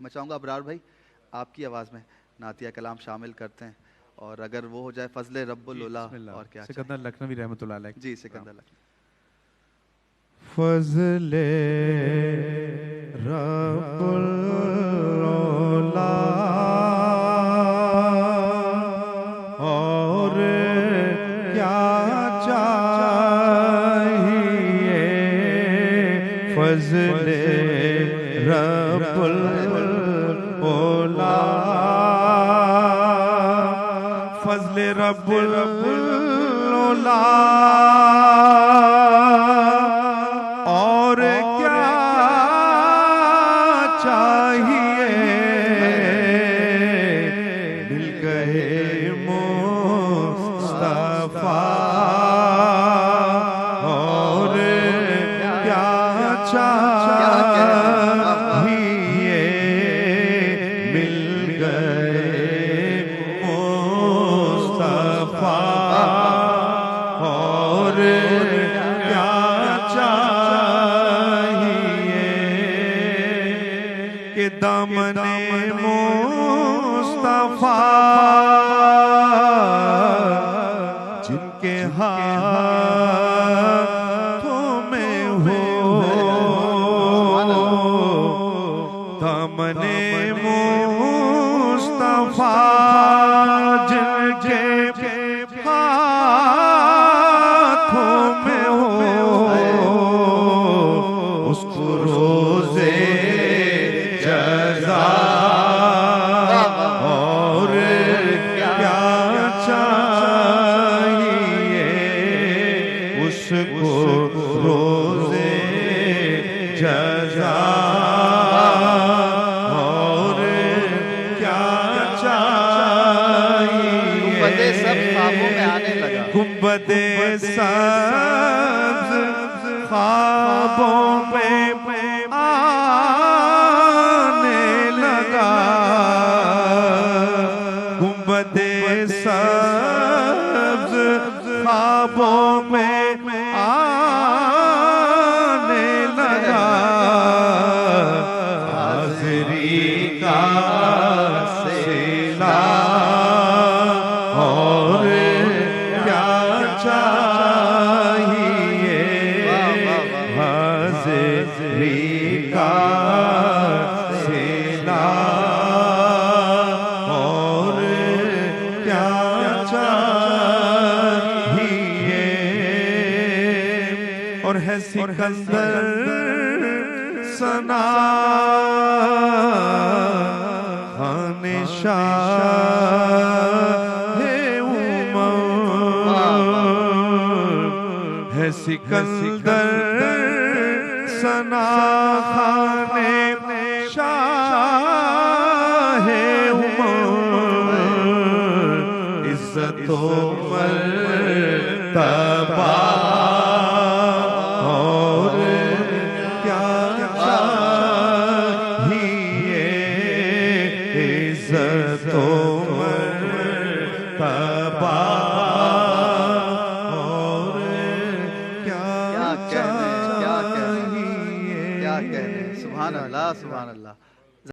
میں چاہوں گا ابرار بھائی آپ کی آواز میں نعتیہ کلام شامل کرتے ہیں، اور اگر وہ ہو جائے فضل رب العلا اور کیا سکندر لکھنوی رحمۃ اللہ علیہ. جی سکندر لکھنوی. فضل رب العلا اور کیا چاہیے، فضل رب العلا، فضل رب العلا اور کیا چاہیے، مل گئے مصطفیٰ اور کیا چاہیے، مل گئے مصطفیٰ اور کیا چاہیے، کہ دامن مصطفیٰ جن کے ہاتھوں میں ہو، دامن مصطفیٰ جن کے ہاتھوں میں ہو، اس کو روزے جزا اور کیا چاہیے، اس کو روزے جزا اور کیا چاہیے، گنبد سب خوابوں میں آنے لگا، گنبد سبز خوابوں میں آنے لگا، گنبد سبز خوابوں میں آنے لگا، حاضری کا سیلاب اور کیا چاہیے، حاضری کا سیلاب اور کیا چاہیے، اور ہے سکندر ثنا خان شاہ عمر، ہے سکندر ثنا خان شاہ عمر، عزت و مرتبہ